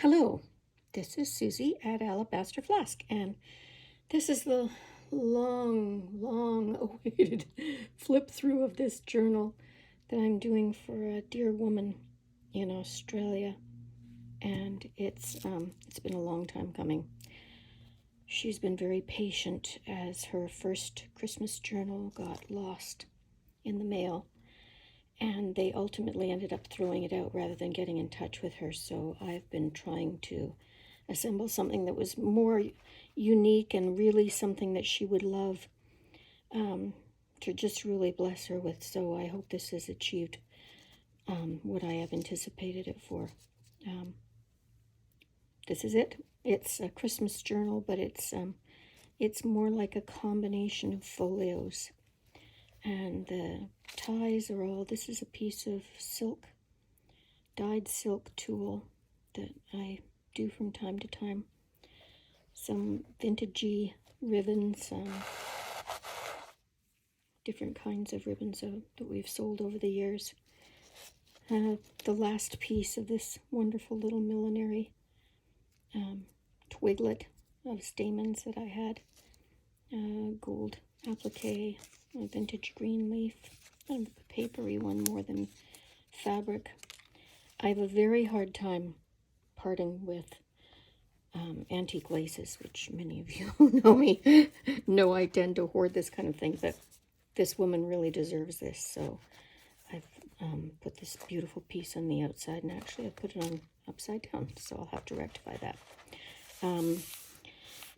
Hello, this is Susie at Alabaster Flask, and this is the long awaited flip through of this journal that I'm doing for a dear woman in Australia, and it's been a long time coming. She's been very patient as her first Christmas journal got lost in the mail, and they ultimately ended up throwing it out rather than getting in touch with her. So I've been trying to assemble something that was more unique and really something that she would love, to just really bless her with. So I hope this has achieved what I have anticipated it for. This is it. It's a Christmas journal, but it's more like a combination of folios. And the ties are all, this is a piece of silk, dyed silk tulle that I do from time to time. Some vintagey ribbons, different kinds of ribbons that we've sold over the years. The last piece of this wonderful little millinery twiglet of stamens that I had, gold applique, a vintage green leaf, and a papery one more than fabric. I have a very hard time parting with antique laces, which many of you who know me know I tend to hoard this kind of thing, but this woman really deserves this. So I've put this beautiful piece on the outside, and actually I put it on upside down, so I'll have to rectify that.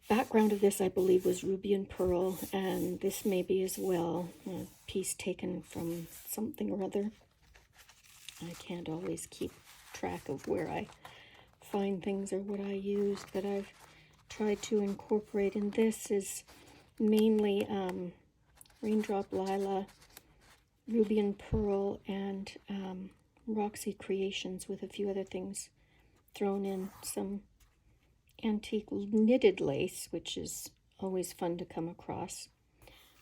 Background of this, I believe, was Ruby and Pearl, and this may be as well a piece taken from something or other. I can't always keep track of where I find things or what I use, but I've tried to incorporate, and this is mainly raindroplila, Ruby and Pearl, and roxycreations with a few other things thrown in. Some antique knitted lace, which is always fun to come across.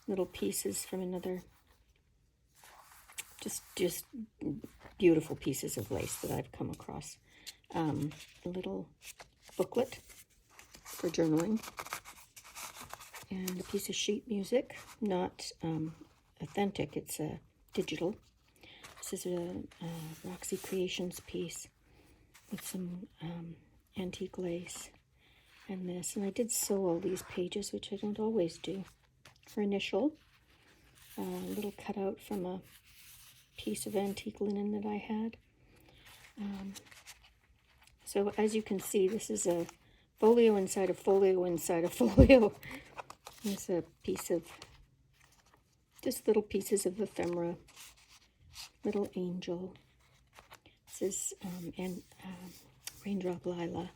Little pieces from another, just beautiful pieces of lace that I've come across. A little booklet for journaling, and a piece of sheet music, not authentic, it's a digital. This is a roxycreations piece with some antique lace. And this, and I did sew all these pages, which I don't always do. Her initial, a little cutout from a piece of antique linen that I had. So as you can see, this is a folio inside a folio inside a folio. It's a piece of, just little pieces of ephemera, little angel. This is raindrop lila.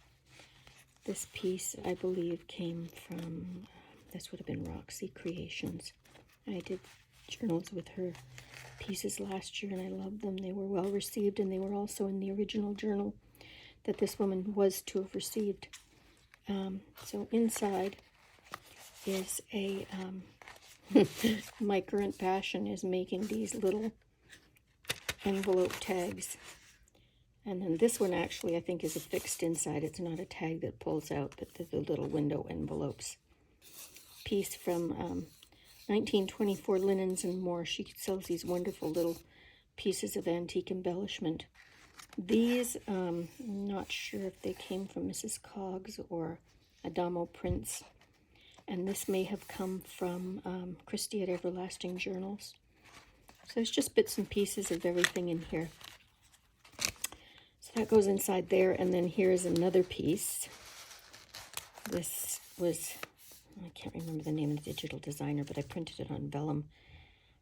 This piece, I believe, came from, this would have been roxycreations. I did journals with her pieces last year, and I loved them. They were well received, and they were also in the original journal that this woman was to have received. So inside is a, my current passion is making these little envelope tags. And then this one actually I think is affixed inside. It's not a tag that pulls out, but the little window envelopes. Piece from 1924 Linens and More. She sells these wonderful little pieces of antique embellishment. These, I'm not sure if they came from Mrs. Coggs or Adamo Prince. And this may have come from Christie at Everlasting Journals. So there's just bits and pieces of everything in here. That goes inside there, and then here's another piece. This was, I can't remember the name of the digital designer, but I printed it on vellum.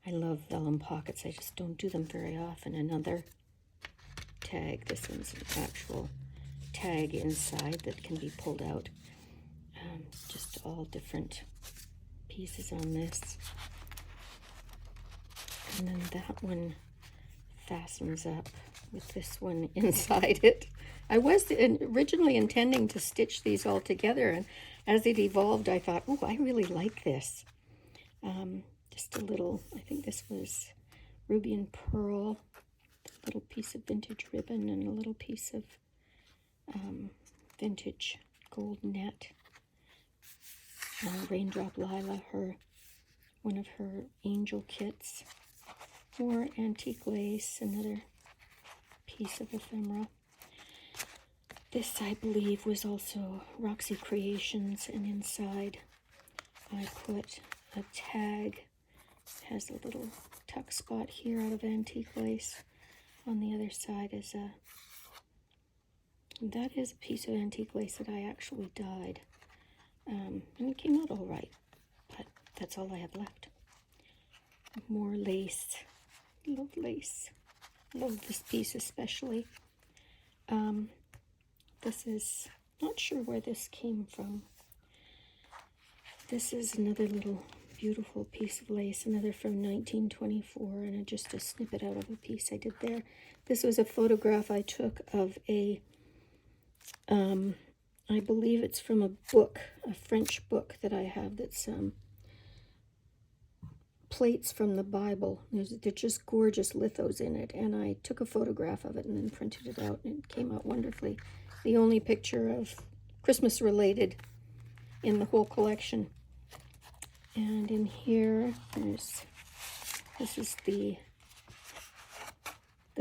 I love vellum pockets. I just don't do them very often. Another tag. This one's an actual tag inside that can be pulled out. Just all different pieces on this. And then that one fastens up with this one inside it. I was originally intending to stitch these all together, and as it evolved, I thought, oh, I really like this. Just a little, I think this was Ruby and Pearl, a little piece of vintage ribbon and a little piece of vintage gold net. Raindroplila, one of her angel kits. More antique lace, another piece of ephemera. This, I believe, was also roxycreations, and inside I put a tag. It has a little tuck spot here out of antique lace. On the other side is that is a piece of antique lace that I actually dyed. And it came out all right, but that's all I have left. More lace. Love lace. Love this piece especially. This is, not sure where this came from. This is another little beautiful piece of lace, another from 1924, and just a snippet out of a piece I did there. This was a photograph I took of a, I believe it's from a book, a French book that I have that's plates from the Bible. They're just gorgeous lithos in it, and I took a photograph of it and then printed it out, and it came out wonderfully. The only picture of Christmas related in the whole collection. And in here, this is the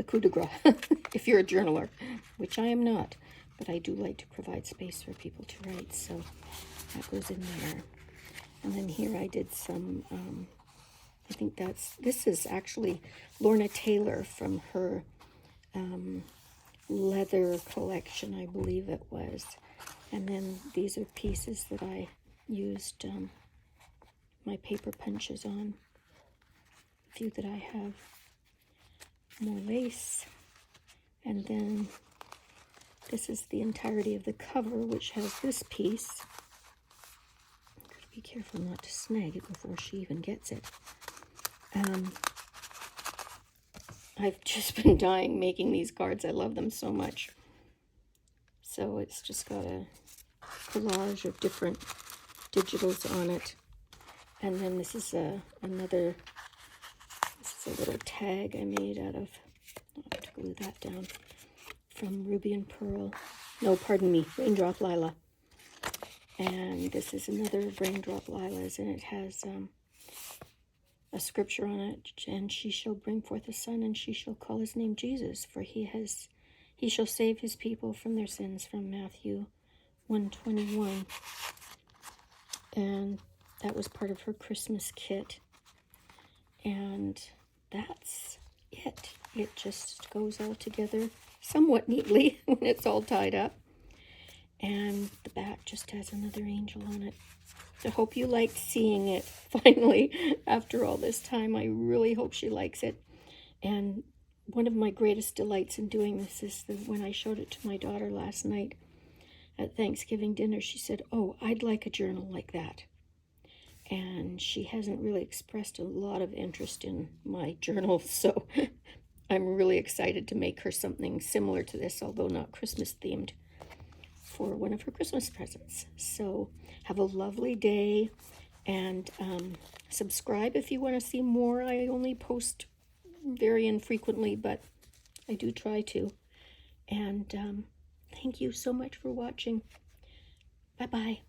coup de grace, if you're a journaler, which I am not, but I do like to provide space for people to write, so that goes in there. And then here I did some, I think this is actually Lorna Taylor from her leather collection, I believe it was. And then these are pieces that I used my paper punches on. A few that I have. More lace. And then this is the entirety of the cover, which has this piece. I've got to be careful not to snag it before she even gets it. I've just been dying making these cards. I love them so much. So it's just got a collage of different digitals on it. And then this is a little tag I made out of, I'll have to glue that down, from Ruby and Pearl. No, pardon me, Raindroplila. And this is another Raindroplila's, and it has a scripture on it, and she shall bring forth a son, and she shall call his name Jesus, for he shall save his people from their sins, from Matthew 1:21. And that was part of her Christmas kit. And that's it. It just goes all together somewhat neatly when it's all tied up. And the back just has another angel on it. I hope you liked seeing it finally after all this time. I really hope she likes it. And one of my greatest delights in doing this is when I showed it to my daughter last night at Thanksgiving dinner, she said, "Oh, I'd like a journal like that." And she hasn't really expressed a lot of interest in my journal, so I'm really excited to make her something similar to this, although not Christmas themed, for one of her Christmas presents. So have a lovely day, and subscribe if you want to see more. I only post very infrequently, but I do try to. And thank you so much for watching. Bye-bye.